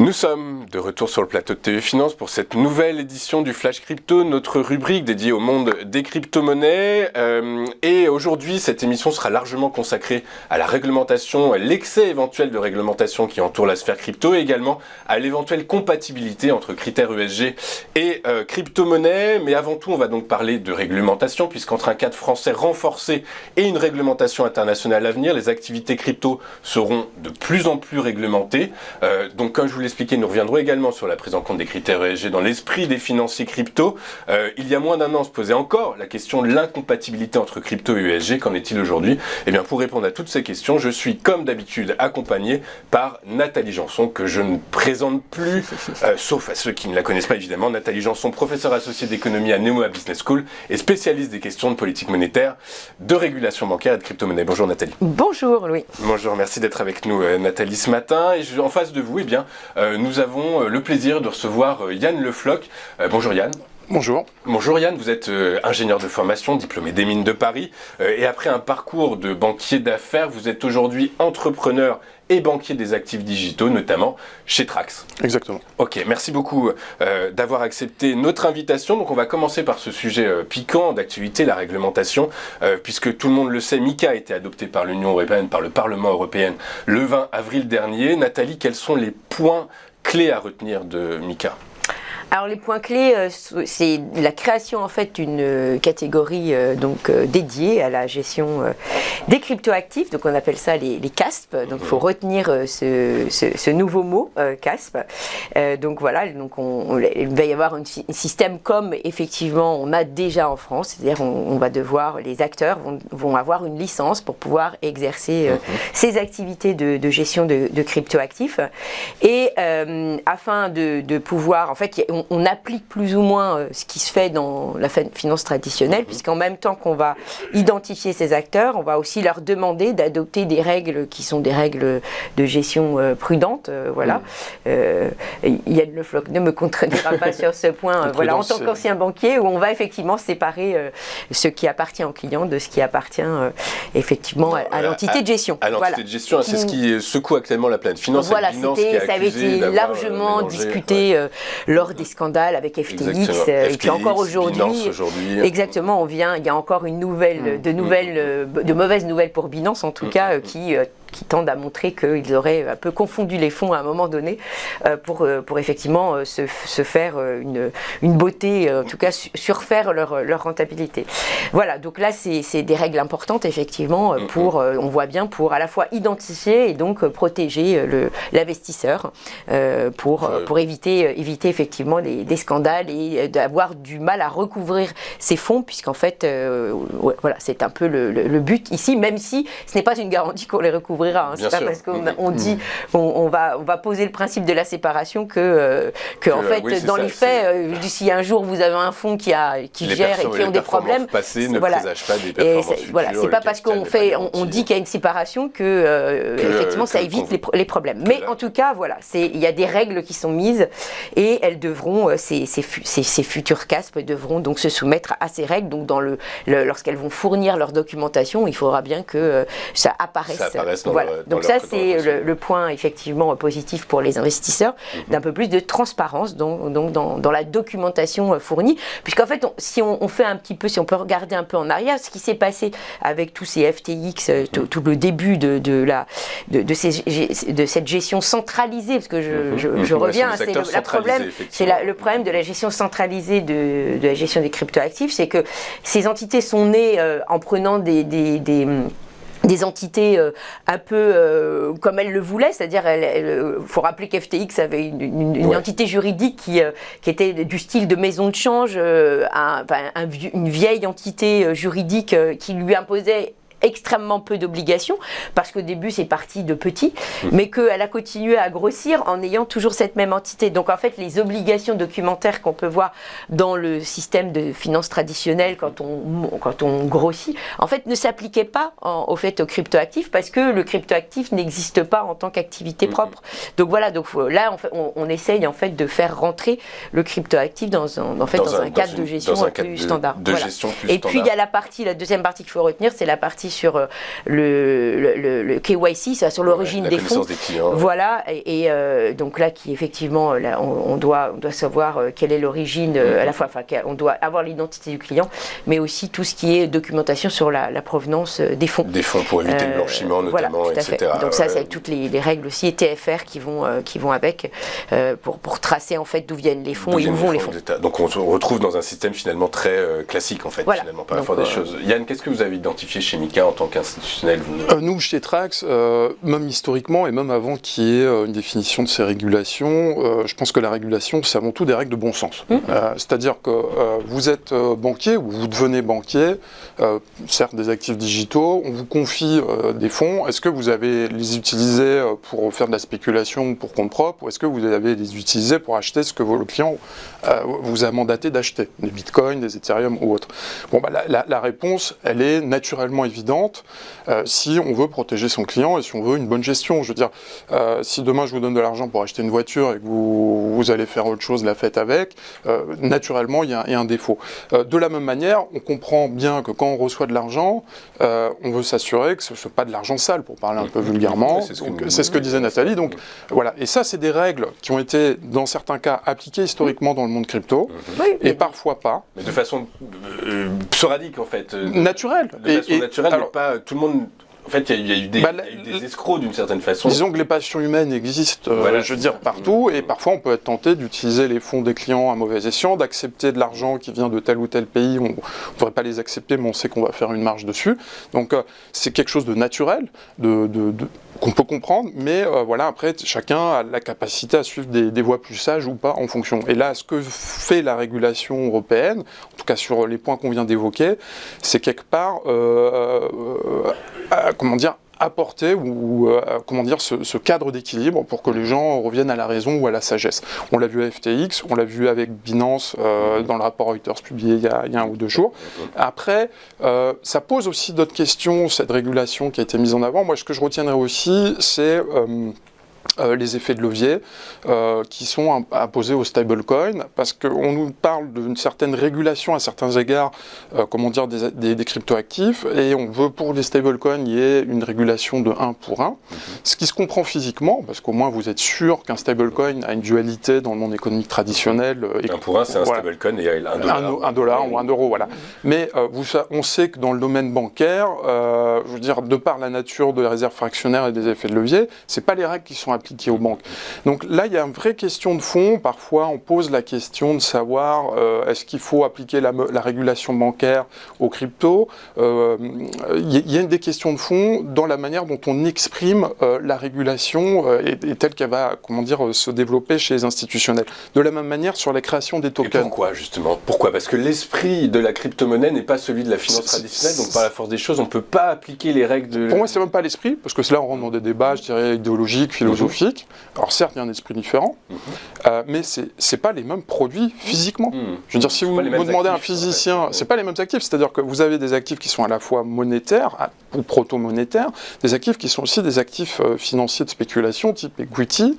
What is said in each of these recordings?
Nous sommes de retour sur le plateau de TV Finance pour cette nouvelle édition du Flash Crypto, notre rubrique dédiée au monde des crypto-monnaies. Et aujourd'hui, cette émission sera largement consacrée à la réglementation, à l'excès éventuel de réglementation qui entoure la sphère crypto et également à l'éventuelle compatibilité entre critères ESG et crypto-monnaies. Mais avant tout, on va donc parler de réglementation puisqu'entre un cadre français renforcé et une réglementation internationale à venir, les activités crypto seront de plus en plus réglementées. Donc comme je vous l'expliquais, nous reviendrons également sur la prise en compte des critères ESG dans l'esprit des financiers crypto. Il y a moins d'un an, on se posait encore la question de l'incompatibilité entre crypto et ESG. Qu'en est-il aujourd'hui? Eh bien, pour répondre à toutes ces questions, je suis comme d'habitude accompagné par Nathalie Janson, que je ne présente plus, sauf à ceux qui ne la connaissent pas évidemment. Nathalie Janson, professeure associée d'économie à Nemoa Business School et spécialiste des questions de politique monétaire, de régulation bancaire et de crypto-monnaie. Bonjour Nathalie. Bonjour Louis. Bonjour, merci d'être avec nous Nathalie ce matin. Et en face de vous, eh bien, nous avons le plaisir de recevoir Yann Le Floch. Bonjour Yann. Bonjour. Bonjour Yann, vous êtes ingénieur de formation, diplômé des Mines de Paris. Et après un parcours de banquier d'affaires, vous êtes aujourd'hui entrepreneur et banquier des actifs digitaux, notamment chez Trax. Exactement. Ok, merci beaucoup d'avoir accepté notre invitation. Donc on va commencer par ce sujet piquant d'actualité, la réglementation, puisque tout le monde le sait, MiCA a été adopté par l'Union européenne, par le Parlement européen le 20 avril dernier. Nathalie, quels sont les points clés à retenir de MiCA ? Alors les points clés, c'est la création en fait d'une catégorie dédiée à la gestion des cryptoactifs, donc on appelle ça les CASP, donc il faut retenir ce nouveau mot, CASP. Donc voilà, donc il va y avoir un système comme effectivement on a déjà en France, c'est-à-dire on va devoir, les acteurs vont avoir une licence pour pouvoir exercer ces activités de gestion de cryptoactifs et afin de pouvoir, en fait, on applique plus ou moins ce qui se fait dans la finance traditionnelle, puisqu'en même temps qu'on va identifier ces acteurs, on va aussi leur demander d'adopter des règles qui sont des règles de gestion prudentes. Voilà. Yann Le Floch ne me contredira pas sur ce point. Voilà, en tant qu'ancien banquier, où on va effectivement séparer ce qui appartient au client de ce qui appartient effectivement à l'entité de gestion. À l'entité de gestion, c'est ce qui secoue actuellement la planète finance. Voilà, ça avait été largement discuté lors des scandales avec FTX, qui encore aujourd'hui, exactement, il y a encore une nouvelle, de mauvaises nouvelles pour Binance en tout cas, qui tendent à montrer qu'ils auraient un peu confondu les fonds à un moment donné pour effectivement se faire une beauté, en tout cas surfaire leur rentabilité. Voilà, donc là c'est des règles importantes effectivement on voit bien pour à la fois identifier et donc protéger l'investisseur pour éviter effectivement des scandales et d'avoir du mal à recouvrir ces fonds, puisqu'en fait voilà, c'est un peu le but ici, même si ce n'est pas une garantie qu'on les recouvre. C'est pas parce qu'on dit on va poser le principe de la séparation que en fait oui, dans les faits si un jour vous avez un fonds qui gère et qui ont des problèmes, ne présagent pas des performances futures. Voilà, c'est pas parce qu'on dit qu'il y a une séparation que effectivement ça évite les problèmes. Mais en tout cas voilà, il y a des règles qui sont mises et elles devront ces futures CASP devront donc se soumettre à ces règles. Donc lorsqu'elles vont fournir leur documentation, il faudra bien que ça apparaisse. Voilà. Donc ça c'est le point effectivement positif pour les investisseurs, d'un peu plus de transparence dans la documentation fournie, puisqu'en fait si on fait un petit peu, si on peut regarder un peu en arrière, ce qui s'est passé avec tous ces FTX, tout le début de cette gestion centralisée, parce que je reviens, c'est le problème de la gestion centralisée de la gestion des cryptoactifs, c'est que ces entités sont nées en prenant des entités un peu comme elles le voulaient, c'est-à-dire il faut rappeler qu'FTX avait une entité juridique qui était du style de maison de change, une vieille entité juridique qui lui imposait extrêmement peu d'obligations, parce qu'au début c'est parti de petit, mais qu'elle a continué à grossir en ayant toujours cette même entité. Donc en fait les obligations documentaires qu'on peut voir dans le système de finance traditionnel quand on grossit, en fait ne s'appliquaient pas au cryptoactif, parce que le cryptoactif n'existe pas en tant qu'activité propre. Donc voilà, là on essaye en fait de faire rentrer le cryptoactif dans un cadre de gestion plus standard. Gestion plus et puis il y a la deuxième partie qu'il faut retenir, c'est la partie aussi sur le KYC, sur l'origine des fonds. Des clients. Voilà, et donc là, qui effectivement, là, on doit savoir quelle est l'origine, à la fois, on doit avoir l'identité du client, mais aussi tout ce qui est documentation sur la provenance des fonds. Des fonds pour éviter le blanchiment, notamment, voilà, etc. Donc ça, c'est avec toutes les règles aussi, TFR qui vont avec, pour tracer en fait d'où viennent les fonds et où vont les fonds. Donc on se retrouve dans un système finalement très classique en fait, voilà. Finalement, par la force des choses. Yann, qu'est-ce que vous avez identifié chez MiCA en tant qu'institutionnel? Nous, chez Trax, même historiquement et même avant qu'il y ait une définition de ces régulations, je pense que la régulation, c'est avant tout des règles de bon sens. C'est-à-dire que vous êtes banquier ou vous devenez banquier, certes des actifs digitaux, on vous confie des fonds, est-ce que vous avez les utilisés pour faire de la spéculation ou pour compte propre, ou est-ce que vous avez les utilisés pour acheter ce que vos clients vous a mandaté d'acheter, des bitcoins, des ethereum ou autres? Bon, la réponse, elle est naturellement évidente si on veut protéger son client et si on veut une bonne gestion. Je veux dire, si demain je vous donne de l'argent pour acheter une voiture et que vous allez faire autre chose, la fête avec, naturellement il y a un défaut. De la même manière, on comprend bien que quand on reçoit de l'argent, on veut s'assurer que ce ne soit pas de l'argent sale, pour parler un peu vulgairement. C'est ce que disait Nathalie. Donc voilà. Et ça, c'est des règles qui ont été, dans certains cas, appliquées historiquement dans le monde crypto, et parfois pas. Mais de façon sporadique, en fait. Naturelle. De façon naturelle, alors, mais pas tout le monde... En fait, il y a eu des escrocs d'une certaine façon. Disons que les passions humaines existent, je veux dire, partout, et parfois on peut être tenté d'utiliser les fonds des clients à mauvais escient, d'accepter de l'argent qui vient de tel ou tel pays. On ne pourrait pas les accepter, mais on sait qu'on va faire une marge dessus. Donc c'est quelque chose de naturel, qu'on peut comprendre, mais voilà, après, chacun a la capacité à suivre des voies plus sages ou pas en fonction. Et là, ce que fait la régulation européenne, en tout cas sur les points qu'on vient d'évoquer, c'est quelque part, apporter ce cadre d'équilibre pour que les gens reviennent à la raison ou à la sagesse. On l'a vu à FTX, on l'a vu avec Binance dans le rapport Reuters publié il y a 1 ou 2 jours. Après, ça pose aussi d'autres questions, cette régulation qui a été mise en avant. Moi, ce que je retiendrai aussi, c'est les effets de levier qui sont imposés aux stablecoins, parce qu'on nous parle d'une certaine régulation à certains égards, des cryptoactifs, et on veut pour les stablecoins il y ait une régulation de 1 pour 1, ce qui se comprend physiquement, parce qu'au moins vous êtes sûr qu'un stablecoin a une dualité dans le monde économique traditionnel. 1 pour 1, c'est un stablecoin et $1. $1 ou €1, voilà. Mais on sait que dans le domaine bancaire, je veux dire, de par la nature de la réserve fractionnaire et des effets de levier, c'est pas les règles qui sont appliquées aux banques. Donc là, il y a une vraie question de fond. Parfois, on pose la question de savoir est-ce qu'il faut appliquer la régulation bancaire aux cryptos. Il y a des questions de fond dans la manière dont on exprime la régulation et telle qu'elle va, se développer chez les institutionnels. De la même manière sur la création des tokens. Et pourquoi, justement? Pourquoi? Parce que l'esprit de la crypto-monnaie n'est pas celui de la finance traditionnelle, donc par la force des choses, on ne peut pas appliquer les règles de... Pour moi, c'est même pas l'esprit, parce que là, on rentre dans des débats, je dirais, idéologiques, philosophiques. Alors certes, il y a un esprit différent, mais c'est pas les mêmes produits physiquement. Je veux dire, si vous demandez à un physicien, c'est pas les mêmes actifs, c'est-à-dire que vous avez des actifs qui sont à la fois monétaires ou proto-monétaires, des actifs qui sont aussi des actifs financiers de spéculation, type equity.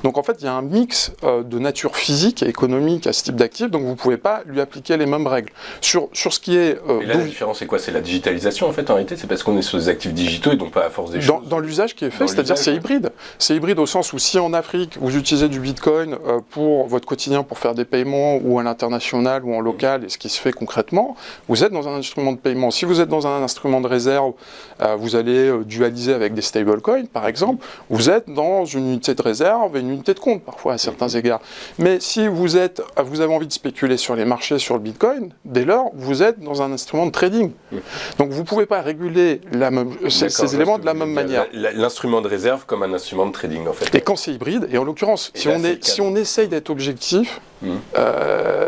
Donc en fait, il y a un mix de nature physique et économique à ce type d'actifs, donc vous ne pouvez pas lui appliquer les mêmes règles. Sur ce qui est... Et là, la différence, c'est quoi? C'est la digitalisation, en fait, en réalité? C'est parce qu'on est sur des actifs digitaux et donc pas à force des choses? Dans l'usage qui est fait, c'est-à-dire c'est hybride. C'est hybride au sens où si en Afrique, vous utilisez du Bitcoin pour votre quotidien, pour faire des paiements, ou à l'international, ou en local, et ce qui se fait concrètement, vous êtes dans un instrument de paiement. Si vous êtes dans un instrument de réserve, vous allez dualiser avec des stablecoins, par exemple, vous êtes dans une unité de réserve et une unité de compte, parfois, à certains égards. Mais si vous avez envie de spéculer sur les marchés, sur le Bitcoin, dès lors, vous êtes dans un instrument de trading. Donc vous ne pouvez pas réguler ces éléments de la même manière. L'instrument de réserve comme un instrument de trading, en fait. Et quand c'est hybride, et en l'occurrence, si on essaye d'être objectif,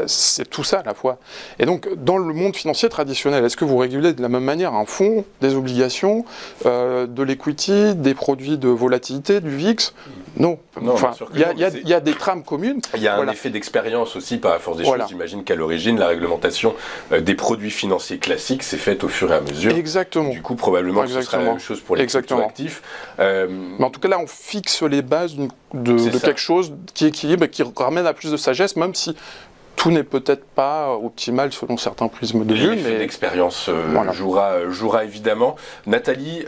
c'est tout ça à la fois. Et donc, dans le monde financier traditionnel, est-ce que vous régulez de la même manière un fonds, des obligations, de l'equity, des produits de volatilité, du VIX? Non. Enfin, il y a des trames communes. Il y a un effet d'expérience aussi par la force des choses. J'imagine qu'à l'origine, la réglementation des produits financiers classiques s'est faite au fur et à mesure. Exactement. Du coup, probablement, ce sera la même chose pour les cryptoactifs. Mais en tout cas, là, on fixe les bases de quelque chose qui équilibre et qui ramène à plus de sagesse, même si tout n'est peut-être pas optimal selon certains prismes de vue. L'effet d'expérience jouera évidemment. Nathalie,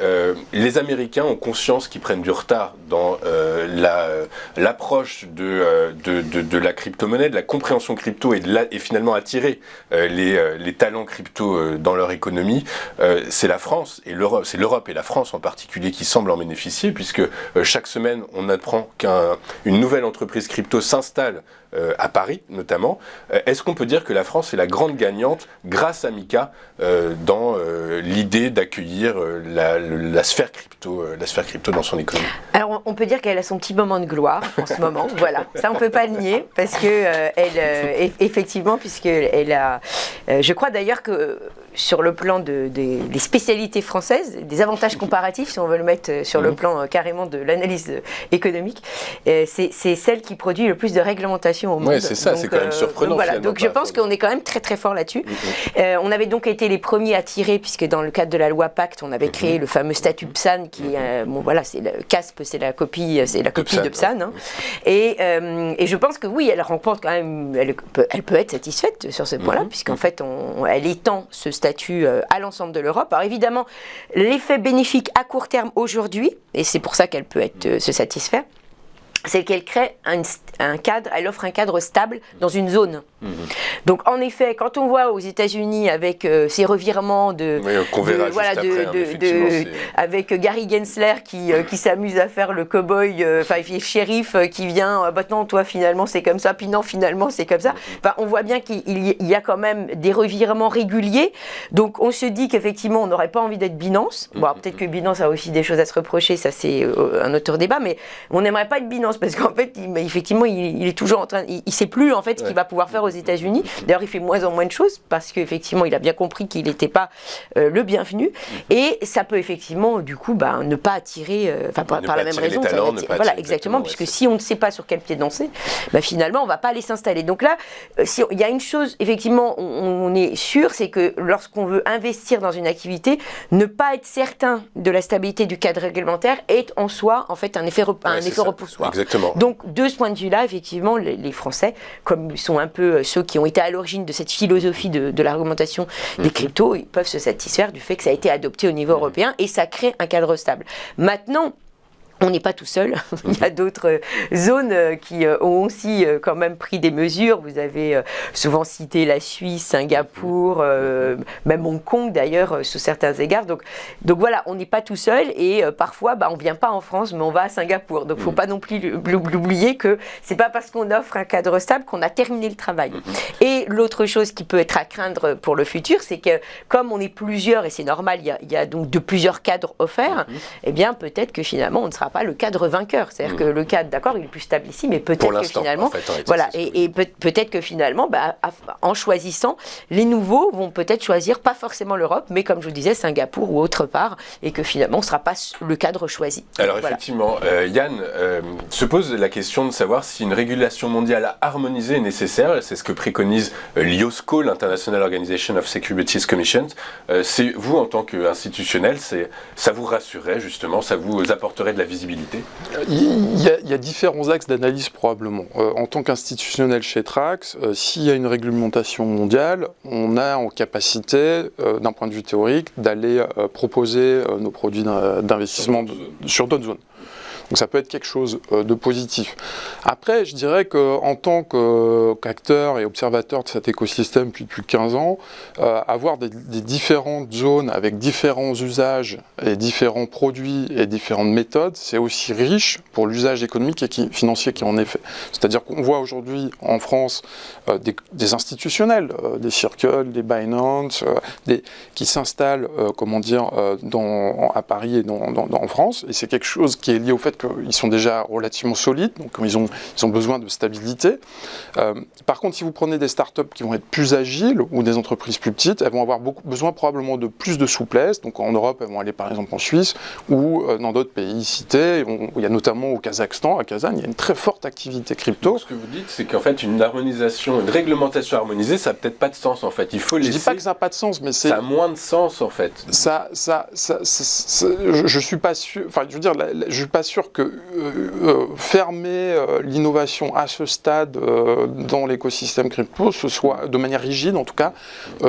les Américains ont conscience qu'ils prennent du retard dans l'approche de la crypto-monnaie, de la compréhension crypto et finalement attirer les talents crypto dans leur économie. C'est la France et l'Europe, c'est l'Europe et la France en particulier qui semblent en bénéficier, puisque chaque semaine on apprend qu'une nouvelle entreprise crypto s'installe à Paris notamment. Est-ce qu'on peut dire que la France est la grande gagnante grâce à Mika dans l'idée d'accueillir la sphère crypto dans son économie? Alors on peut dire qu'elle a son petit moment de gloire en ce moment, voilà, ça on peut pas le nier parce que effectivement, puisqu'elle a, je crois d'ailleurs que sur le plan des spécialités françaises, des avantages comparatifs, si on veut le mettre sur le plan carrément de l'analyse économique, c'est celle qui produit le plus de réglementation au monde. Oui, c'est ça, c'est quand même surprenant. Voilà, donc je pense qu'on est quand même très très fort là-dessus. On avait donc été les premiers à tirer, puisque dans le cadre de la loi Pacte, on avait créé le fameux statut PSAN, qui est, bon voilà, c'est le CASP, c'est la copie de PSAN. Hein. Et je pense que oui, elle remporte quand même, elle peut être satisfaite sur ce point-là, puisqu'en fait, elle étend ce statut à l'ensemble de l'Europe. Alors évidemment, l'effet bénéfique à court terme aujourd'hui, et c'est pour ça qu'elle peut se satisfaire, c'est qu'elle crée un cadre, elle offre un cadre stable dans une zone. Donc en effet, quand on voit aux États-Unis avec ces revirements avec Gary Gensler qui s'amuse à faire le cow-boy, le shérif qui vient, non, toi finalement c'est comme ça, puis non, finalement c'est comme ça. On voit bien qu'il y a quand même des revirements réguliers. Donc on se dit qu'effectivement on n'aurait pas envie d'être Binance. Bon, peut-être que Binance a aussi des choses à se reprocher, ça c'est un autre débat, mais on n'aimerait pas être Binance parce qu'en fait, effectivement, il est toujours en train, il sait plus en fait ce qu'il va pouvoir faire aux États-Unis. D'ailleurs, il fait moins en moins de choses parce qu'effectivement, il a bien compris qu'il n'était pas le bienvenu. Et ça peut effectivement, du coup, ne pas attirer, par la même raison. Voilà, exactement, puisque si on ne sait pas sur quel pied danser, finalement, on ne va pas aller s'installer. Donc là, il y a une chose, effectivement, on est sûr, c'est que lorsqu'on veut investir dans une activité, ne pas être certain de la stabilité du cadre réglementaire est en soi, en fait, un effet repoussoir. Exactement. Donc, de ce point de vue-là, effectivement, les Français, comme ils sont un peu ceux qui ont été à l'origine de cette philosophie de la réglementation des cryptos, ils peuvent se satisfaire du fait que ça a été adopté au niveau européen et ça crée un cadre stable. Maintenant, on n'est pas tout seul, il y a d'autres zones qui ont aussi quand même pris des mesures. Vous avez souvent cité la Suisse, Singapour, même Hong Kong d'ailleurs, sous certains égards. Donc voilà, on n'est pas tout seul et parfois on ne vient pas en France mais on va à Singapour. Donc il ne faut pas non plus l'oublier que ce n'est pas parce qu'on offre un cadre stable qu'on a terminé le travail. Et l'autre chose qui peut être à craindre pour le futur, c'est que comme on est plusieurs, et c'est normal, il y a donc de plusieurs cadres offerts, eh bien peut-être que finalement on ne sera pas le cadre vainqueur, c'est-à-dire que le cadre, d'accord, il est plus stable ici, mais peut-être que finalement, peut-être que finalement, en choisissant, les nouveaux vont peut-être choisir pas forcément l'Europe, mais comme je vous disais, Singapour ou autre part, et que finalement, ce ne sera pas le cadre choisi. Alors effectivement, Yann se pose la question de savoir si une régulation mondiale harmonisée est nécessaire. C'est ce que préconise l'IOSCO, l'International Organization of Securities Commission. C'est vous, en tant qu'institutionnel, ça vous rassurerait justement, ça vous apporterait de la visibilité? Il y a différents axes d'analyse probablement. En tant qu'institutionnel chez Trax, s'il y a une réglementation mondiale, on a en capacité, d'un point de vue théorique, d'aller proposer nos produits d'investissement sur d'autres zones. Donc ça peut être quelque chose de positif. Après, je dirais qu'en tant qu'acteur et observateur de cet écosystème depuis plus de 15 ans, avoir des différentes zones avec différents usages et différents produits et différentes méthodes, c'est aussi riche pour l'usage économique et financier qui en est fait. C'est-à-dire qu'on voit aujourd'hui en France des institutionnels, des Circle, des Binance, qui s'installent à Paris et en France, et c'est quelque chose qui est lié au fait qu'ils sont déjà relativement solides, donc ils ont besoin de stabilité. Par contre, si vous prenez des startups qui vont être plus agiles ou des entreprises plus petites, elles vont avoir besoin probablement de plus de souplesse. Donc en Europe, elles vont aller par exemple en Suisse ou dans d'autres pays cités. Il y a notamment au Kazakhstan, à Kazan, il y a une très forte activité crypto. Donc, ce que vous dites, c'est qu'en fait, une réglementation harmonisée, ça n'a peut-être pas de sens en fait. Il faut laisser... Je dis pas que ça n'a pas de sens, mais c'est... Ça a moins de sens en fait. Je suis pas sûr. Enfin, je veux dire, je suis pas sûr sûr que fermer l'innovation à ce stade dans l'écosystème crypto, ce soit de manière rigide en tout cas,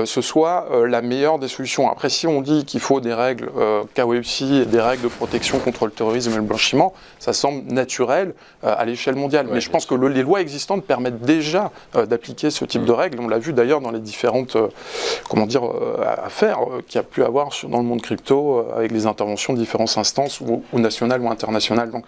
ce soit la meilleure des solutions. Après, si on dit qu'il faut des règles KYC et des règles de protection contre le terrorisme et le blanchiment, ça semble naturel à l'échelle mondiale. Mais je pense que les lois existantes permettent déjà d'appliquer ce type de règles. On l'a vu d'ailleurs dans les différentes affaires qu'il y a pu avoir dans le monde crypto avec les interventions de différentes instances ou nationales ou internationales. Donc,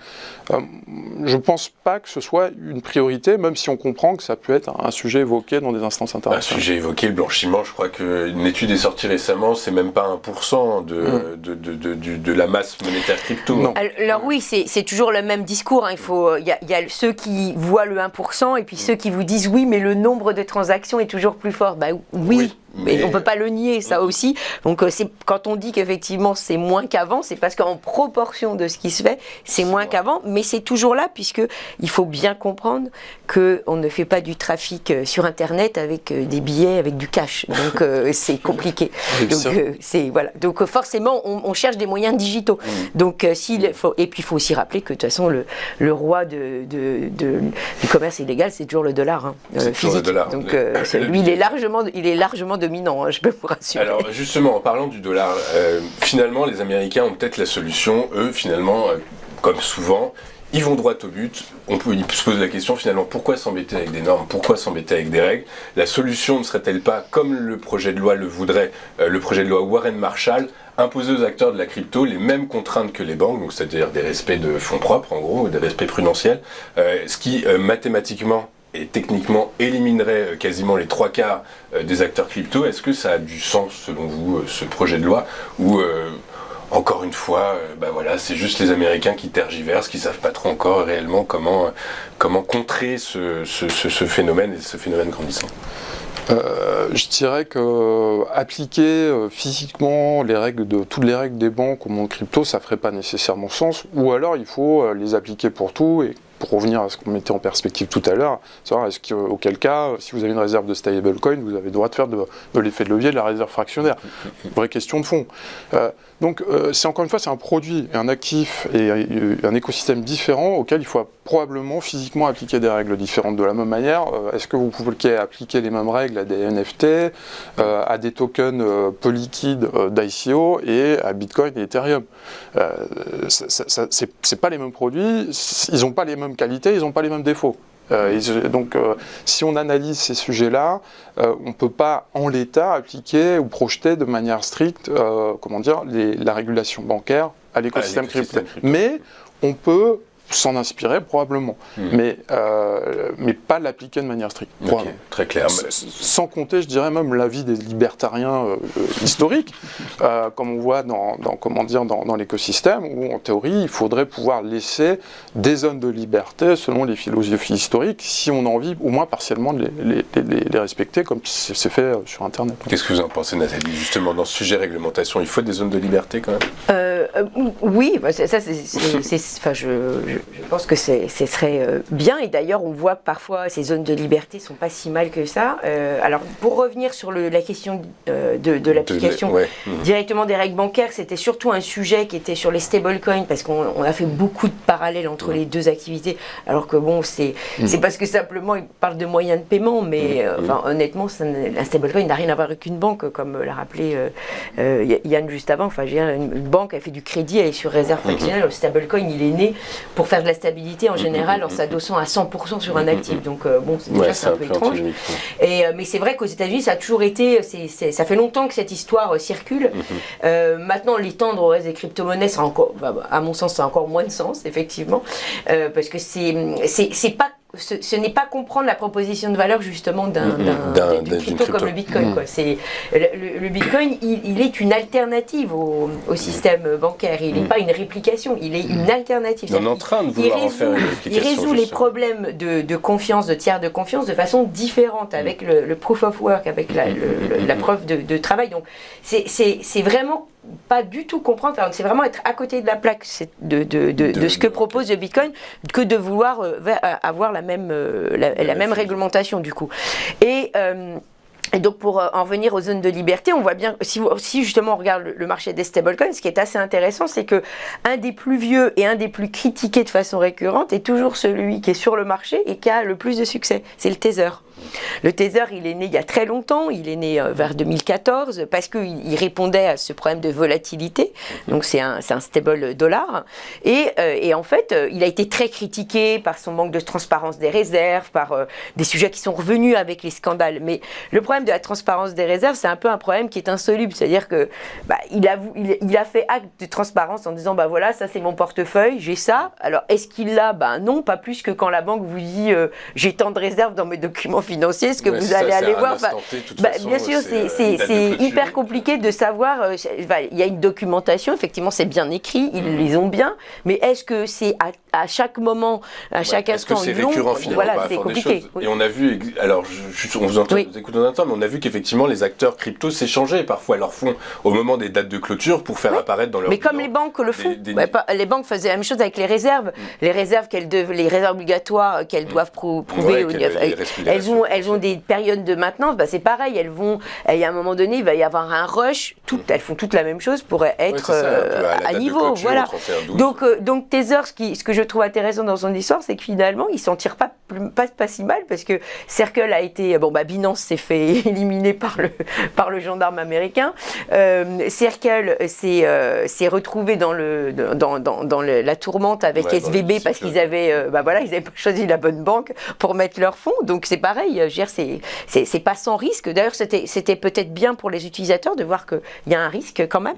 je ne pense pas que ce soit une priorité, même si on comprend que ça peut être un sujet évoqué dans des instances internationales. Un sujet évoqué, le blanchiment, je crois qu'une étude est sortie récemment, c'est même pas 1% de la masse monétaire crypto. Non. Alors oui, c'est toujours le même discours. Hein. Il y a ceux qui voient le 1% et puis ceux qui vous disent oui, mais le nombre de transactions est toujours plus fort. Bah oui. Mais on ne peut pas le nier, ça aussi. Donc, quand on dit qu'effectivement c'est moins qu'avant, c'est parce qu'en proportion de ce qui se fait, c'est moins qu'avant. Mais c'est toujours là, puisqu'il faut bien comprendre qu'on ne fait pas du trafic sur Internet avec des billets, avec du cash. Donc, c'est compliqué. Donc, forcément, on cherche des moyens digitaux. Donc, et puis, il faut aussi rappeler que de toute façon, le roi du commerce illégal, c'est toujours le dollar physique. Le dollar. Donc, lui, il est largement dominant, je peux vous rassurer. Alors justement, en parlant du dollar, finalement les Américains ont peut-être la solution, eux finalement, comme souvent, ils vont droit au but. Ils se posent la question finalement, pourquoi s'embêter avec des normes, pourquoi s'embêter avec des règles? La solution ne serait-elle pas, comme le projet de loi le voudrait, le projet de loi Warren Marshall, imposer aux acteurs de la crypto les mêmes contraintes que les banques, donc c'est-à-dire des respects de fonds propres en gros, des respects prudentiels, ce qui mathématiquement et techniquement éliminerait quasiment les 3/4 des acteurs crypto. Est-ce que ça a du sens selon vous, ce projet de loi, ou encore une fois, c'est juste les Américains qui tergiversent, qui ne savent pas trop encore réellement comment contrer ce phénomène et ce phénomène grandissant? Je dirais que appliquer physiquement toutes les règles des banques au monde crypto, ça ferait pas nécessairement sens, ou alors il faut les appliquer pour tout. Et pour revenir à ce qu'on mettait en perspective tout à l'heure, savoir auquel cas, si vous avez une réserve de stablecoin, vous avez le droit de faire de l'effet de levier de la réserve fractionnaire. Vraie question de fond. Donc, encore une fois, c'est un produit, un actif et un écosystème différent auquel il faut probablement physiquement appliquer des règles différentes. De la même manière, est-ce que vous pouvez appliquer les mêmes règles à des NFT, à des tokens peu liquides d'ICO et à Bitcoin et Ethereum? C'est pas les mêmes produits, ils n'ont pas les mêmes qualités, ils n'ont pas les mêmes défauts. Donc, si on analyse ces sujets-là, on ne peut pas, en l'état, appliquer ou projeter de manière stricte, la régulation bancaire à l'écosystème crypto. Mais on peut s'en inspirer probablement, mais pas l'appliquer de manière stricte. Okay, très clair. Sans compter, je dirais même l'avis des libertariens historiques, comme on voit dans l'écosystème, où en théorie il faudrait pouvoir laisser des zones de liberté selon les philosophies historiques, si on a envie au moins partiellement de les respecter, comme c'est fait sur Internet. Qu'est-ce que vous en pensez, Nathalie, justement dans ce sujet réglementation? Il faut des zones de liberté quand même? Oui, je pense que ce serait bien, et d'ailleurs on voit que parfois ces zones de liberté ne sont pas si mal que ça. Alors pour revenir sur la question de l'application directement des règles bancaires, c'était surtout un sujet qui était sur les stablecoins, parce qu'on a fait beaucoup de parallèles entre les deux activités, alors que c'est parce que simplement ils parlent de moyens de paiement, mais honnêtement un stablecoin n'a rien à voir avec une banque, comme l'a rappelé Yann juste avant. Une banque a fait du crédit, elle est sur réserve fractionnelle. Le stablecoin il est né pour faire de la stabilité en général en s'adossant à 100% sur un actif. Donc c'est déjà un peu étrange. Mais c'est vrai qu'aux États-Unis ça a toujours été, ça fait longtemps que cette histoire circule. Maintenant l'étendre au reste des crypto-monnaies, ça a encore, à mon sens, ça a encore moins de sens effectivement, parce que c'est pas, ce n'est pas comprendre la proposition de valeur justement d'une crypto comme le Bitcoin. Le Bitcoin, il est une alternative au système bancaire. Il n'est pas une réplication, il est une alternative. On est en train de vouloir en faire une réplication. Il résout les problèmes de confiance, de tiers de confiance de façon différente, avec le proof of work, avec la preuve de travail. Donc c'est vraiment pas du tout comprendre, c'est vraiment être à côté de la plaque de ce que propose le Bitcoin, que de vouloir avoir la même réglementation du coup. Et Et donc pour en revenir aux zones de liberté, on voit bien, si justement on regarde le marché des stablecoins, ce qui est assez intéressant, c'est que un des plus vieux et un des plus critiqués de façon récurrente est toujours celui qui est sur le marché et qui a le plus de succès, c'est le Tether. Le Tether, il est né il y a très longtemps, il est né vers 2014 parce qu'il répondait à ce problème de volatilité, donc c'est un stable dollar, et en fait il a été très critiqué par son manque de transparence des réserves, par des sujets qui sont revenus avec les scandales, mais le problème de la transparence des réserves, c'est un peu un problème qui est insoluble, c'est-à-dire que il a fait acte de transparence en disant voilà, ça c'est mon portefeuille, j'ai ça, alors est-ce qu'il l'a? Non, pas plus que quand la banque vous dit j'ai tant de réserves dans mes documents financiers, ce que vous allez aller voir. Bien sûr, c'est hyper compliqué de savoir. Il y a une documentation, effectivement, c'est bien écrit, ils les ont bien, mais est-ce que c'est à chaque moment, à chaque instant, est-ce que c'est récurrent finalement? Voilà, c'est compliqué. Et on a vu, alors on vous entend, vous écoutez en un temps, mais on a vu qu'effectivement les acteurs crypto s'échangeaient parfois leurs fonds au moment des dates de clôture pour faire apparaître dans leur. Mais comme les banques le font, les banques faisaient la même chose avec les réserves. Les réserves les réserves obligatoires qu'elles doivent prouver. Elles ont des périodes de maintenance, c'est pareil, il y a un moment donné, il va y avoir un rush, elles font toutes la même chose pour être à niveau. Voilà. Donc Tether, ce que je trouve intéressant dans son histoire, c'est que finalement, il s'en tire pas si mal, parce que Circle a été, Binance s'est fait éliminer par le gendarme américain. Circle s'est retrouvé dans la tourmente avec SVB parce qu'ils avaient pas choisi la bonne banque pour mettre leurs fonds. Donc c'est pareil, c'est pas sans risque. D'ailleurs, c'était peut-être bien pour les utilisateurs de voir qu'il y a un risque quand même.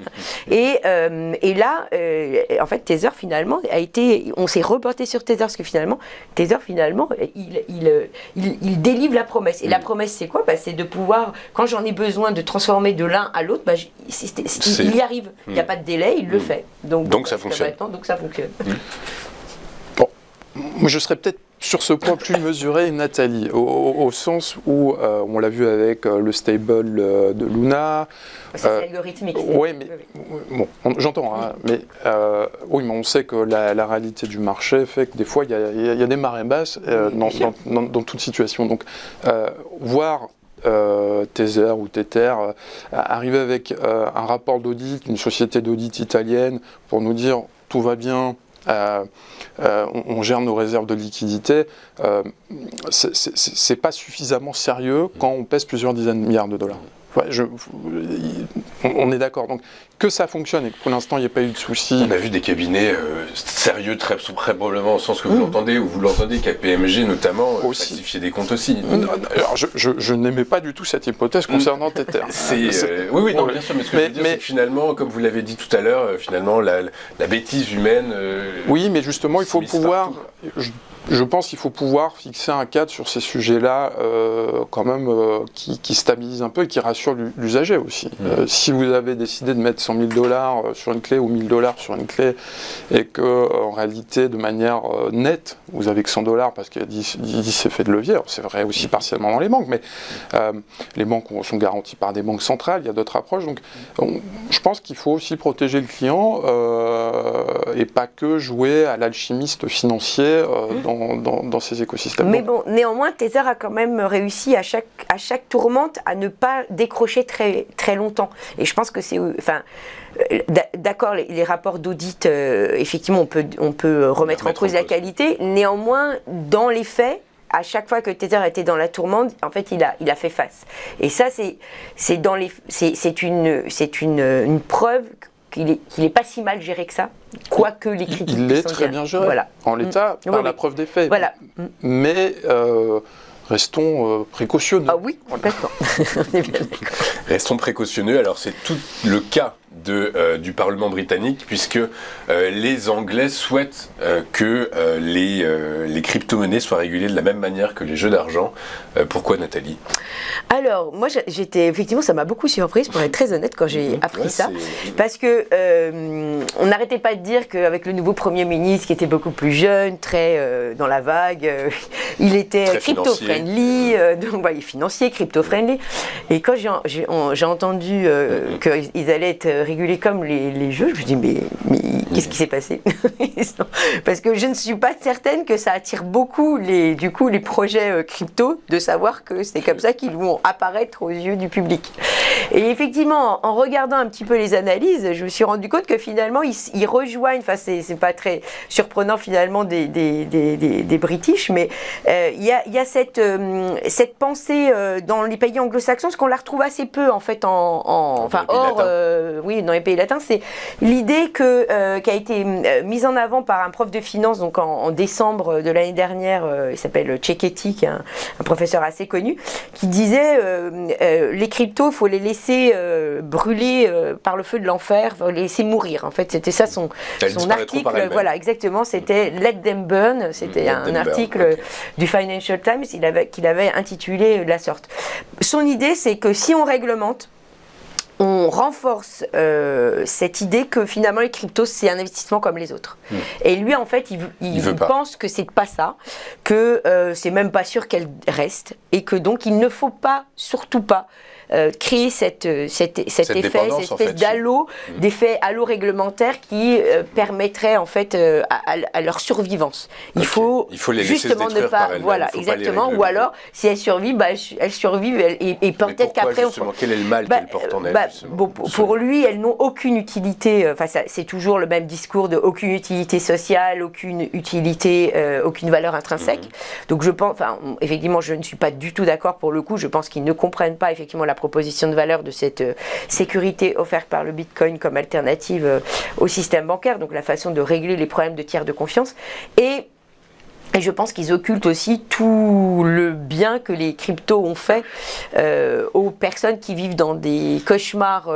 Et là, en fait, Tether finalement on s'est reporté sur Tether parce que finalement, Tether finalement, il délivre la promesse. Et la promesse, c'est quoi? C'est de pouvoir, quand j'en ai besoin, de transformer de l'un à l'autre, il y arrive. Il n'y a pas de délai, il le fait. Donc ça fonctionne. Donc ça fonctionne. Bon, moi je serais peut-être sur ce point plus mesuré, Nathalie, au sens où on l'a vu avec le stable de Luna. C'est algorithmique. Oui, mais bon, j'entends, mais oui, mais on sait que la réalité du marché fait que des fois il y a des marées basses dans toute situation. Donc voir Tether ou Tether arriver avec un rapport d'audit, une société d'audit italienne pour nous dire tout va bien. On gère nos réserves de liquidité, c'est pas suffisamment sérieux quand on pèse plusieurs dizaines de milliards de dollars. Ouais, on est d'accord. Donc, que ça fonctionne et que pour l'instant, il n'y a pas eu de soucis. On a vu des cabinets sérieux, très probablement, au sens que vous l'entendez, ou vous l'entendez, KPMG notamment, falsifier des comptes aussi. Alors, je n'aimais pas du tout cette hypothèse concernant Tether. Oui, bien sûr, mais ce que je veux dire, c'est que finalement, comme vous l'avez dit tout à l'heure, finalement, la bêtise humaine... oui, mais justement, il faut pouvoir... Je pense qu'il faut pouvoir fixer un cadre sur ces sujets-là, quand même, qui stabilise un peu et qui rassure l'usager aussi. Si vous avez décidé de mettre 100 000 $ sur une clé ou 1 000 $ sur une clé, et que en réalité, de manière nette, vous avez que 100 $ parce qu'il y a 10 effets de levier, c'est vrai aussi partiellement dans les banques, mais les banques sont garanties par des banques centrales, il y a d'autres approches. Donc, je pense qu'il faut aussi protéger le client et pas que jouer à l'alchimiste financier dans ces écosystèmes. Mais bon, néanmoins, Tether a quand même réussi à chaque tourmente à ne pas décrocher très, très longtemps. Et je pense que c'est... d'accord, les rapports d'audit, effectivement, on peut remettre en cause la qualité. Néanmoins, dans les faits, à chaque fois que Tether était dans la tourmente, en fait, il a fait face. Et ça, c'est une preuve qu'il est pas si mal géré que ça, quoique les critiques. Il est très bien géré, voilà. En l'état, par la preuve des faits. Voilà. Mais restons précautionneux. Ah oui, complètement. On est bien d'accord. Restons précautionneux. Alors c'est tout le cas du Parlement britannique, puisque les Anglais souhaitent que les crypto-monnaies soient régulées de la même manière que les jeux d'argent. Pourquoi, Nathalie? Alors, moi, effectivement, ça m'a beaucoup surprise, pour être très honnête, quand j'ai appris ça, parce que on n'arrêtait pas de dire qu'avec le nouveau Premier ministre, qui était beaucoup plus jeune, très dans la vague, il était crypto-friendly, donc financier, crypto-friendly, et quand j'ai entendu qu'ils allaient être régulés comme les jeux. Je me dis, mais qu'est-ce qui s'est passé? Parce que je ne suis pas certaine que ça attire beaucoup les projets crypto de savoir que c'est comme ça qu'ils vont apparaître aux yeux du public. Et effectivement, en regardant un petit peu les analyses, je me suis rendu compte que finalement, ils rejoignent, enfin c'est pas très surprenant finalement des British, mais il y a cette pensée dans les pays anglo-saxons, parce qu'on la retrouve assez peu en fait dans les pays latins, c'est l'idée qui a été mise en avant par un prof de finance donc en décembre de l'année dernière, il s'appelle Cecchetti, qui est un professeur assez connu, qui disait les cryptos, il faut les laisser brûler par le feu de l'enfer, faut les laisser mourir. En fait, c'était ça son article. Voilà, exactement, c'était Let Them Burn. C'était un article du Financial Times qu'il avait intitulé de la sorte. Son idée, c'est que si on réglemente, on renforce cette idée que finalement les cryptos c'est un investissement comme les autres. Et lui en fait il pense que c'est pas ça, que c'est même pas sûr qu'elle reste et que donc il ne faut pas, surtout pas créer cet effet, cette espèce d'halo, d'effet halo réglementaire qui permettrait en fait à leur survivance. Il faut les justement ne pas, voilà, exactement, ou alors si elles survivent, elles survivent et peut-être qu'après quel est le mal qu'elles portent en elles pour lui, elles n'ont aucune utilité. Enfin, c'est toujours le même discours de aucune utilité sociale, aucune utilité, aucune valeur intrinsèque. Donc je pense, effectivement, je ne suis pas du tout d'accord pour le coup. Je pense qu'ils ne comprennent pas effectivement la proposition de valeur de cette sécurité offerte par le Bitcoin comme alternative au système bancaire, donc la façon de régler les problèmes de tiers de confiance. Et je pense qu'ils occultent aussi tout le bien que les cryptos ont fait aux personnes qui vivent dans des cauchemars,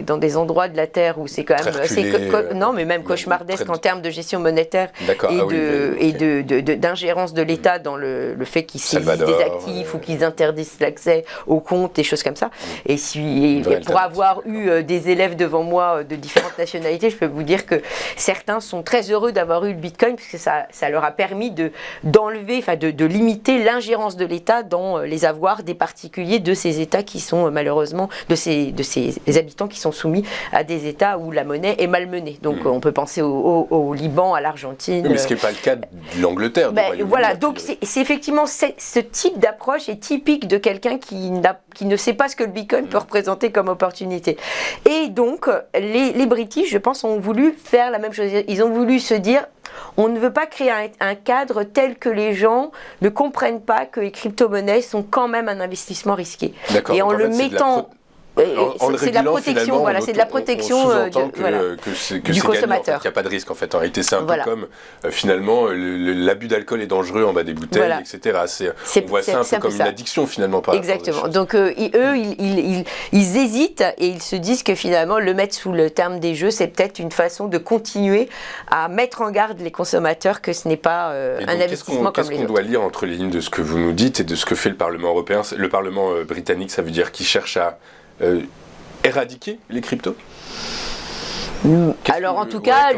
dans des endroits de la Terre où c'est quand même non, mais même cauchemardesque en termes de gestion monétaire et d'ingérence de l'État dans le fait qu'ils saisissent des actifs ou qu'ils interdisent l'accès aux comptes, des choses comme ça. Et pour avoir eu des élèves devant moi de différentes nationalités, je peux vous dire que certains sont très heureux d'avoir eu le Bitcoin parce que ça leur a permis d'enlever, de limiter l'ingérence de l'État dans les avoirs des particuliers de ces États qui sont malheureusement, de ces habitants qui sont soumis à des États où la monnaie est malmenée. Donc on peut penser au Liban, à l'Argentine. Mais ce qui n'est pas le cas de l'Angleterre. Voilà, donc c'est effectivement ce type d'approche est typique de quelqu'un qui ne sait pas ce que le Bitcoin peut représenter comme opportunité. Et donc les British, je pense, ont voulu faire la même chose. Ils ont voulu se dire, on ne veut pas créer un cadre tel que les gens ne comprennent pas que les crypto-monnaies sont quand même un investissement risqué. D'accord, et en le mettant... C'est de la protection, voilà, c'est de la protection du consommateur. Il n'y a pas de risque en fait. En réalité, c'est un peu comme finalement l'abus d'alcool est dangereux en bas des bouteilles, etc. On voit ça un peu comme une addiction finalement. Exactement. Donc eux, ils hésitent et ils se disent que finalement le mettre sous le terme des jeux, c'est peut-être une façon de continuer à mettre en garde les consommateurs que ce n'est pas un investissement comme les autres. Qu'est-ce qu'on doit lire entre les lignes de ce que vous nous dites et de ce que fait le Parlement européen? Le Parlement britannique, ça veut dire qu'il cherche à éradiquer les cryptos? Alors en tout cas,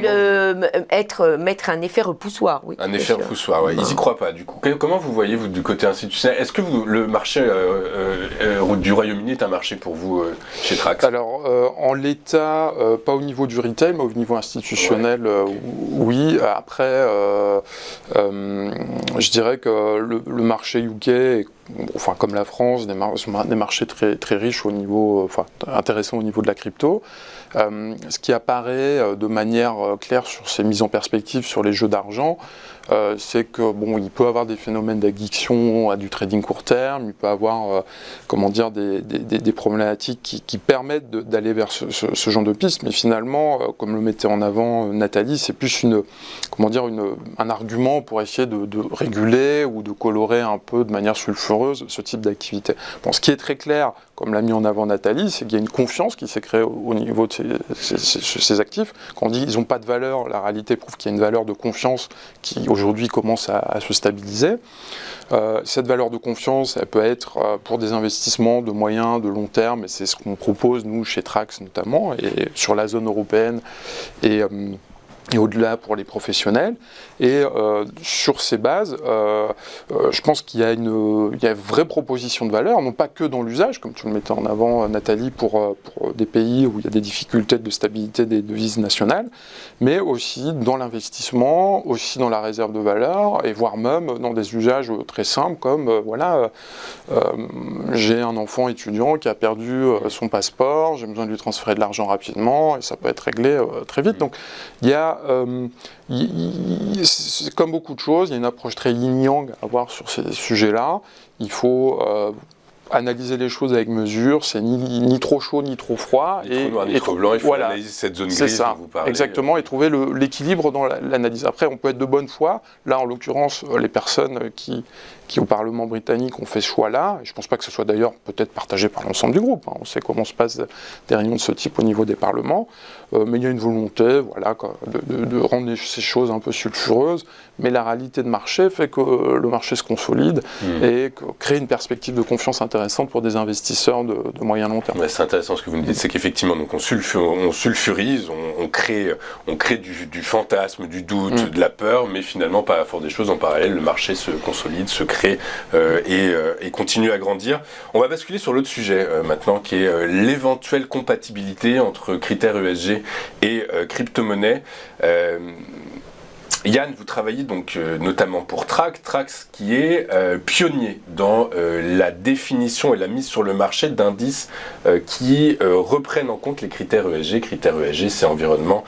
mettre un effet repoussoir, oui. Un effet repoussoir, oui. Ils n'y croient pas du coup. Comment vous voyez, vous, du côté institutionnel? Est-ce que le marché du Royaume-Uni est un marché pour vous chez Trax? Alors en l'état, pas au niveau du retail, mais au niveau institutionnel, oui. Après, je dirais que le marché UK est, comme la France, des marchés très, très riches au niveau, intéressants au niveau de la crypto. Ce qui apparaît de manière claire sur ces mises en perspective sur les jeux d'argent, c'est que il peut avoir des phénomènes d'addiction à du trading court terme, il peut avoir des problématiques qui permettent d'aller vers ce genre de piste, mais finalement, comme le mettait en avant Nathalie, c'est plus un argument pour essayer de réguler ou de colorer un peu de manière sulfureuse ce type d'activité. Bon, ce qui est très clair, comme l'a mis en avant Nathalie, c'est qu'il y a une confiance qui s'est créée au niveau de ces actifs. Quand on dit qu'ils n'ont pas de valeur, la réalité prouve qu'il y a une valeur de confiance qui aujourd'hui commence à se stabiliser. Cette valeur de confiance, elle peut être pour des investissements de moyen, de long terme, et c'est ce qu'on propose nous chez Trax notamment, et sur la zone européenne et et au-delà pour les professionnels. Et sur ces bases, je pense qu'il y a une vraie proposition de valeur, non pas que dans l'usage, comme tu le mettais en avant, Nathalie, pour des pays où il y a des difficultés de stabilité des devises nationales, mais aussi dans l'investissement, aussi dans la réserve de valeur, et voire même dans des usages très simples, comme j'ai un enfant étudiant qui a perdu son passeport, j'ai besoin de lui transférer de l'argent rapidement, et ça peut être réglé très vite. Donc il y a comme beaucoup de choses, il y a une approche très yin-yang à avoir sur ces sujets-là. Il faut analyser les choses avec mesure, c'est ni trop chaud ni trop froid. Ni trop noir ni trop blanc, il faut analyser cette zone grise dont vous parlez. Exactement, et trouver l'équilibre dans l'analyse. Après, on peut être de bonne foi. Là, en l'occurrence, les personnes qui au Parlement britannique ont fait ce choix-là, et je ne pense pas que ce soit d'ailleurs peut-être partagé par l'ensemble du groupe. On sait comment se passent des réunions de ce type au niveau des parlements, mais il y a une volonté de rendre ces choses un peu sulfureuses, mais la réalité de marché fait que le marché se consolide et crée une perspective de confiance intéressante pour des investisseurs de moyen long terme. Ouais, c'est intéressant ce que vous me dites, c'est qu'effectivement donc on sulfurise, on crée du fantasme, du doute, de la peur, mais finalement par la force des choses en parallèle, le marché se consolide, se crée et continue à grandir. On va basculer sur l'autre sujet maintenant, qui est l'éventuelle compatibilité entre critères ESG et crypto-monnaie. Yann, vous travaillez donc notamment pour Trax qui est pionnier dans la définition et la mise sur le marché d'indices qui reprennent en compte les critères ESG. Critères ESG, c'est environnement,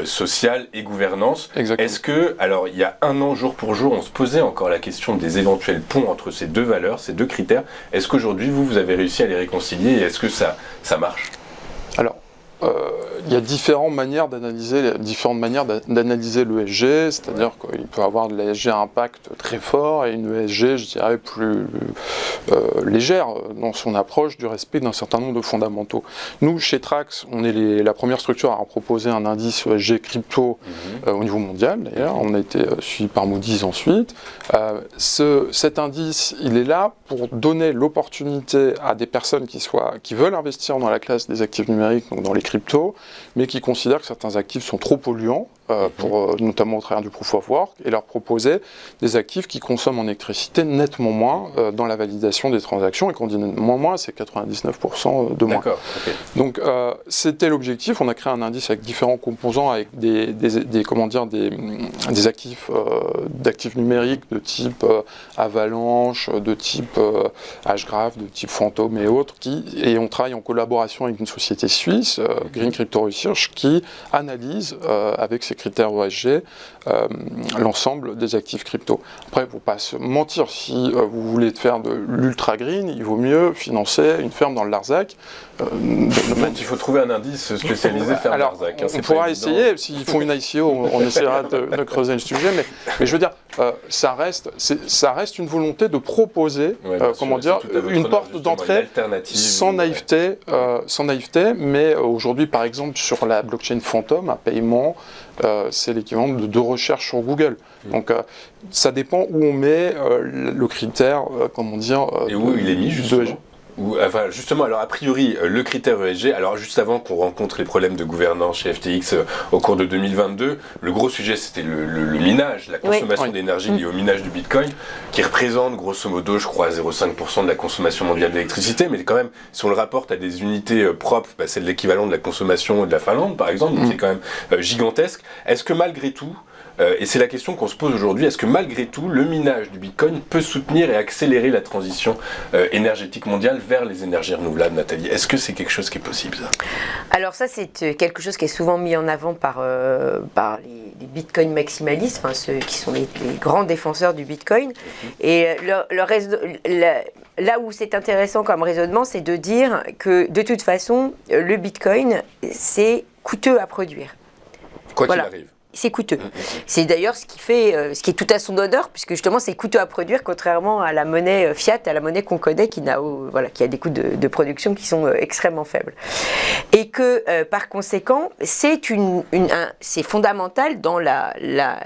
social et gouvernance. Exactement. Est-ce que, alors il y a un an, jour pour jour, on se posait encore la question des éventuels ponts entre ces deux valeurs, ces deux critères. Est-ce qu'aujourd'hui, vous avez réussi à les réconcilier et est-ce que ça marche ? Alors, il y a différentes manières d'analyser l'ESG, c'est-à-dire qu'il peut avoir de l'ESG à impact très fort et une ESG, je dirais, plus légère dans son approche du respect d'un certain nombre de fondamentaux. Nous, chez Trax, on est la première structure à proposer un indice ESG crypto au niveau mondial, d'ailleurs. On a été suivi par Moody's ensuite. Cet indice, il est là pour donner l'opportunité à des personnes qui veulent investir dans la classe des actifs numériques, donc dans les cryptos, mais qui considèrent que certains actifs sont trop polluants, notamment au travers du proof of work, et leur proposer des actifs qui consomment en électricité nettement moins dans la validation des transactions, et quand on dit nettement moins, c'est 99% de moins. D'accord, okay. Donc c'était l'objectif, on a créé un indice avec différents composants, avec des actifs d'actifs numériques de type Avalanche, de type Hgraph, de type Fantôme et autres, et on travaille en collaboration avec une société suisse, Green Crypto Research, qui analyse avec ses critères ESG l'ensemble des actifs crypto. Après, il ne faut pas se mentir, si vous voulez faire de l'ultra green, il vaut mieux financer une ferme dans le Larzac. Il faut trouver un indice spécialisé ferme Larzac. On pourra essayer, s'ils font une ICO, on essaiera de creuser le sujet, mais je veux dire, ça reste une volonté de proposer une porte d'entrée sans naïveté, mais aujourd'hui, par exemple, sur la blockchain Fantôme, un paiement, c'est l'équivalent de 2 recherches sur Google. Donc ça dépend où on met le critère, et où il est mis justement. Justement, alors a priori, le critère ESG, alors juste avant qu'on rencontre les problèmes de gouvernance chez FTX au cours de 2022, le gros sujet c'était le minage, la consommation d'énergie liée au minage du Bitcoin, qui représente grosso modo, je crois, 0,5% de la consommation mondiale d'électricité, mais quand même, si on le rapporte à des unités propres, c'est l'équivalent de la consommation de la Finlande, par exemple, donc c'est quand même gigantesque. Est-ce que malgré tout, et c'est la question qu'on se pose aujourd'hui, est-ce que malgré tout, le minage du Bitcoin peut soutenir et accélérer la transition énergétique mondiale vers les énergies renouvelables, Nathalie ? Est-ce que c'est quelque chose qui est possible, ça ? Alors ça, c'est quelque chose qui est souvent mis en avant par les Bitcoin maximalistes, ceux qui sont les grands défenseurs du Bitcoin. Et là où c'est intéressant comme raisonnement, c'est de dire que de toute façon, le Bitcoin, c'est coûteux à produire. Quoi qu'il arrive. C'est coûteux. C'est d'ailleurs ce qui est tout à son honneur, puisque justement c'est coûteux à produire, contrairement à la monnaie fiat, à la monnaie qu'on connaît, qui a des coûts de production qui sont extrêmement faibles. Et que par conséquent, c'est fondamental dans la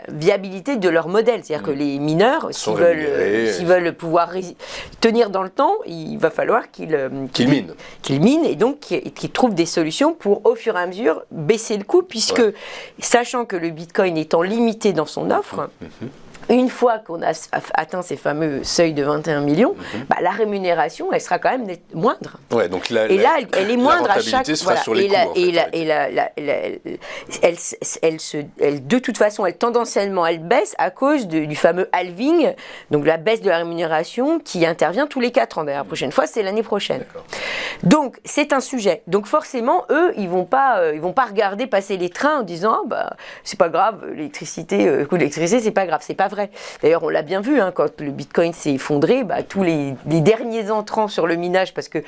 viabilité de leur modèle. C'est-à-dire que les mineurs, s'ils veulent pouvoir tenir dans le temps, il va falloir qu'ils minent et donc qu'ils trouvent des solutions pour au fur et à mesure baisser le coût, puisque sachant que le Bitcoin étant limité dans son offre, une fois qu'on a atteint ces fameux seuils de 21 millions, la rémunération, elle sera quand même moindre. Ouais, donc elle est moindre à chaque. Sera sur les coûts, de toute façon, tendanciellement, elle baisse à cause du fameux halving, donc la baisse de la rémunération qui intervient tous les 4 ans. D'ailleurs, la prochaine fois, c'est l'année prochaine. D'accord. Donc, c'est un sujet. Donc, forcément, eux, ils vont pas regarder passer les trains en disant c'est pas grave, l'électricité, le coût de l'électricité, c'est pas grave, c'est pas vrai. D'ailleurs, on l'a bien vu, quand le Bitcoin s'est effondré, tous les derniers entrants sur le minage, parce que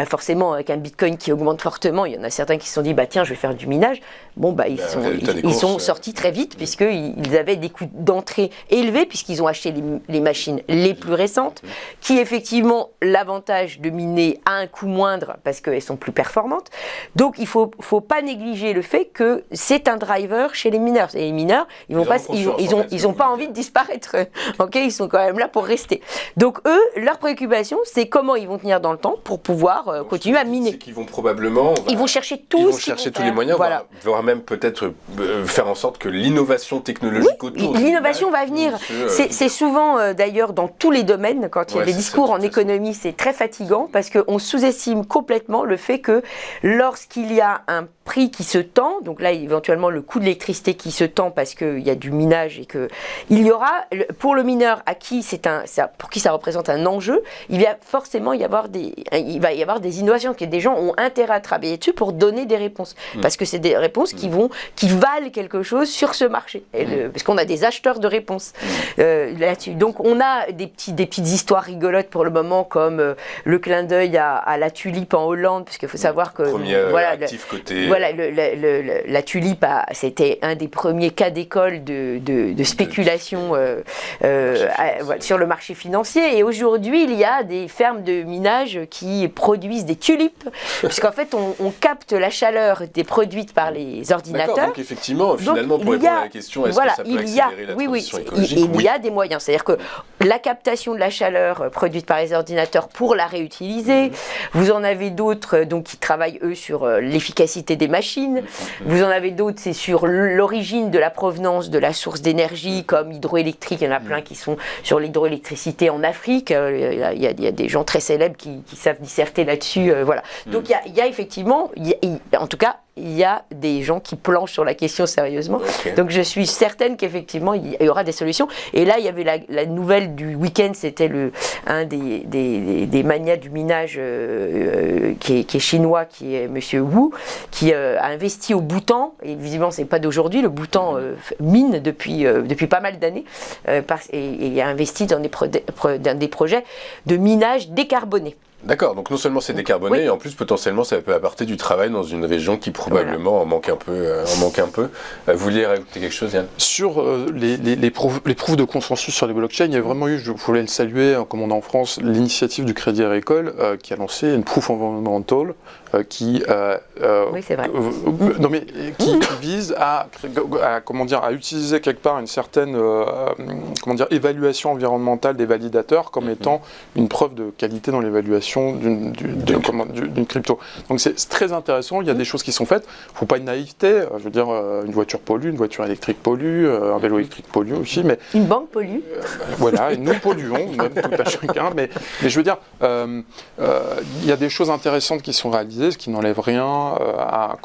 forcément, avec un Bitcoin qui augmente fortement, il y en a certains qui se sont dit, tiens, je vais faire du minage. Ils sont sortis très vite, puisqu'ils avaient des coûts d'entrée élevés, puisqu'ils ont acheté les machines les plus récentes, qui effectivement, l'avantage de miner a un coût moindre, parce qu'elles sont plus performantes. Donc, il faut pas négliger le fait que c'est un driver chez les mineurs. Et les mineurs, ils n'ont pas envie de disparaître. Ils sont quand même là pour rester. Donc eux, leur préoccupation, c'est comment ils vont tenir dans le temps pour pouvoir continuer à miner. C'est qu'ils vont probablement... Ils vont chercher tous les moyens, voire même peut-être faire en sorte que l'innovation technologique autour... L'innovation va venir. C'est souvent, d'ailleurs, dans tous les domaines, quand il y a des discours en économie, c'est très fatigant, parce qu'on sous-estime complètement le fait que lorsqu'il y a un prix qui se tend, donc là, éventuellement, le coût de l'électricité qui se tend parce qu'il y a du minage et qu'il y aura, pour le mineur à qui pour qui ça représente un enjeu, il va forcément y avoir des innovations, que des gens ont intérêt à travailler dessus pour donner des réponses, parce que c'est des réponses qui valent quelque chose sur ce marché, parce qu'on a des acheteurs de réponses là-dessus. Donc on a des petites histoires rigolotes pour le moment, comme le clin d'œil à la tulipe en Hollande, puisqu'il faut savoir que la tulipe, c'était un des premiers cas d'école de spéculation sur le marché financier. Et aujourd'hui, il y a des fermes de minage qui produisent des tulipes, puisqu'en fait, on capte la chaleur produite par les ordinateurs. D'accord, donc effectivement, finalement, pour répondre à la question, est-ce que ça peut accélérer la transition écologique ? Il y a des moyens. C'est-à-dire que la captation de la chaleur produite par les ordinateurs pour la réutiliser, vous en avez d'autres qui travaillent, eux, sur l'efficacité des machines. Vous en avez d'autres, c'est sur l'origine de la provenance de la source d'énergie, comme hydroélectrique. Il y en a plein qui sont sur l'hydroélectricité en Afrique. Il y a des gens très célèbres qui savent disserter là-dessus. Donc il y a effectivement, en tout cas, il y a des gens qui planchent sur la question sérieusement. Okay. Donc je suis certaine qu'effectivement, il y aura des solutions. Et là, il y avait la nouvelle du week-end, c'était un des magnats du minage qui est chinois, qui est Monsieur Wu, qui a investi au Bhoutan. Et visiblement, c'est pas d'aujourd'hui. Le Bhoutan mine depuis pas mal d'années et a investi dans des projets de minage décarboné. D'accord, donc non seulement c'est décarboné, et en plus potentiellement ça peut apporter du travail dans une région qui probablement en manque un peu. Vous vouliez rajouter quelque chose, Yann ? Sur les proof de consensus sur les blockchains, il y a vraiment eu, je voulais le saluer, comme on a en France, l'initiative du Crédit Agricole qui a lancé une proof environmental qui vise à utiliser quelque part une certaine évaluation environnementale des validateurs comme étant une preuve de qualité dans l'évaluation d'une crypto. Donc c'est très intéressant, il y a des choses qui sont faites, il ne faut pas une naïveté, je veux dire, une voiture pollue, une voiture électrique pollue, un vélo électrique pollue aussi, mais... Une banque pollue. Voilà, et nous polluons, même tout à chacun, mais je veux dire, il y a des choses intéressantes qui sont réalisées, ce qui n'enlève rien à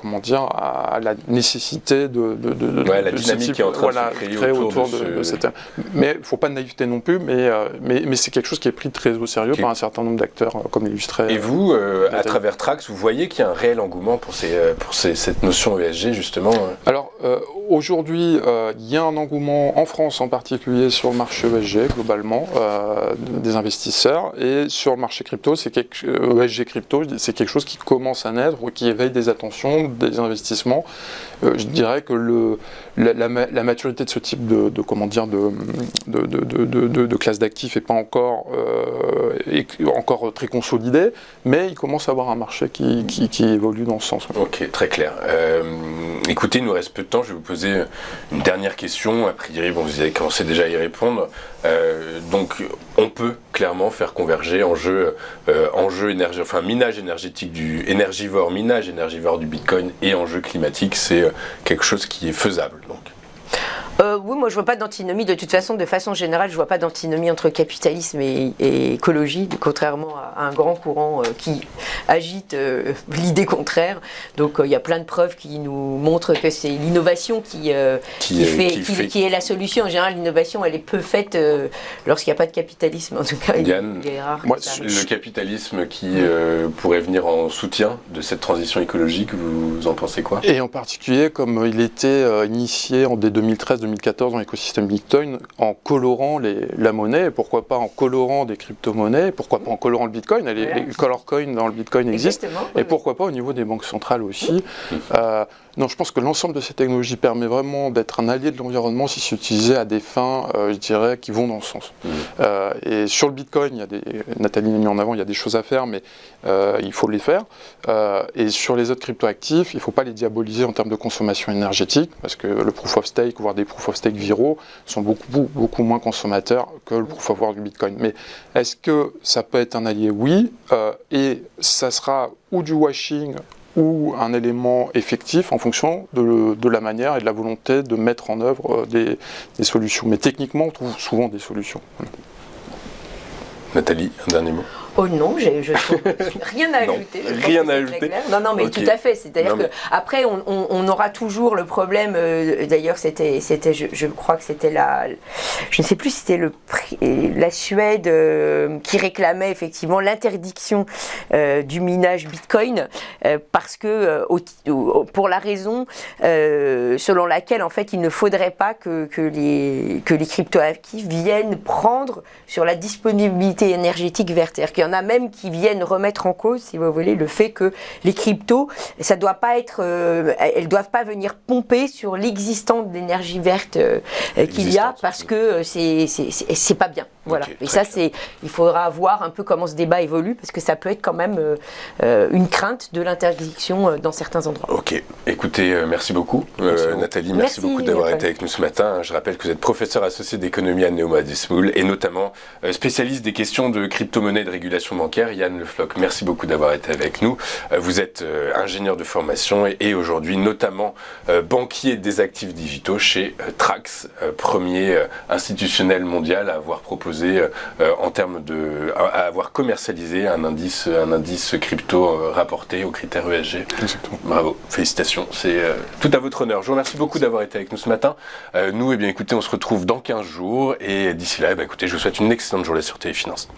la nécessité la dynamique qui est en train de se créer autour de cette... Mais il ne faut pas de naïveté non plus, mais c'est quelque chose qui est pris très au sérieux par un certain nombre d'acteurs, comme l'illustrait. Et vous, à travers Trax, vous voyez qu'il y a un réel engouement pour cette notion ESG, justement Alors, aujourd'hui, il y a un engouement en France en particulier sur le marché ESG, globalement, des investisseurs, et sur le marché crypto, ESG crypto, c'est quelque chose qui commence à naître, ou qui éveille des attentions, des investissements. Je dirais que la maturité de ce type de classe d'actifs n'est pas encore très consolidé, mais il commence à avoir un marché qui évolue dans ce sens. Ok, très clair. Écoutez, il nous reste peu de temps, je vais vous poser une dernière question. A priori, vous avez commencé déjà à y répondre. Donc, on peut clairement faire converger minage énergétique minage énergivore du Bitcoin et enjeu climatique, c'est quelque chose qui est faisable. Donc. Oui, moi je vois pas d'antinomie. De toute façon, de façon générale, je vois pas d'antinomie entre capitalisme et écologie, contrairement à un grand courant qui agite l'idée contraire. Donc il y a plein de preuves qui nous montrent que c'est l'innovation qui est la solution. En général, l'innovation, elle est peu faite lorsqu'il n'y a pas de capitalisme. En tout cas, Yann, il est rare. Le capitalisme qui pourrait venir en soutien de cette transition écologique, vous en pensez quoi? Et en particulier, comme il était initié dès 2013-2014 dans l'écosystème Bitcoin, en colorant la monnaie, et pourquoi pas en colorant des crypto-monnaies, pourquoi pas en colorant le Bitcoin, les color coins dans le Bitcoin existent, et pourquoi pas au niveau des banques centrales aussi. Non, je pense que l'ensemble de ces technologies permet vraiment d'être un allié de l'environnement si c'est utilisé à des fins, je dirais, qui vont dans ce sens. Et sur le Bitcoin, Nathalie l'a mis en avant, il y a des choses à faire, mais il faut les faire. Et sur les autres cryptoactifs, il ne faut pas les diaboliser en termes de consommation énergétique, parce que le proof of stake, voire des proof of stake viraux, sont beaucoup moins consommateurs que le proof of work du Bitcoin. Mais est-ce que ça peut être un allié? Oui. Et ça sera ou du washing, ou un élément effectif en fonction de la manière et de la volonté de mettre en œuvre des solutions. Mais techniquement, on trouve souvent des solutions. Nathalie, un dernier mot. Oh non, je trouve rien à ajouter. Rien à ajouter. Non, mais tout à fait. C'est-à-dire qu'après, on aura toujours le problème. D'ailleurs, je crois que c'était je ne sais plus si c'était la Suède qui réclamait effectivement l'interdiction du minage Bitcoin parce que pour la raison selon laquelle en fait il ne faudrait pas que les cryptoactifs viennent prendre sur la disponibilité énergétique verte. Il y en a même qui viennent remettre en cause, si vous voulez, le fait que les cryptos, ça doit pas être, elles doivent pas venir pomper sur l'existence d'énergie verte qu'il y a, parce que c'est pas bien. Voilà. Okay, et ça, il faudra voir un peu comment ce débat évolue, parce que ça peut être quand même une crainte de l'interdiction dans certains endroits. Ok. Écoutez, merci beaucoup, Nathalie. Merci beaucoup d'avoir été avec nous ce matin. Je rappelle que vous êtes professeur associé d'économie à Neoma School et notamment spécialiste des questions de crypto-monnaie et de régulation bancaire. Yann Le Floch, merci beaucoup d'avoir été avec nous. Vous êtes ingénieur de formation et aujourd'hui notamment banquier des actifs digitaux chez Trax, premier institutionnel mondial à avoir proposé à avoir commercialisé un indice crypto rapporté aux critères ESG. Exactement. Bravo, félicitations, c'est tout à votre honneur. Je vous remercie beaucoup d'avoir été avec nous ce matin. Nous, écoutez, on se retrouve dans 15 jours et d'ici là, écoutez, je vous souhaite une excellente journée sur Téléfinance.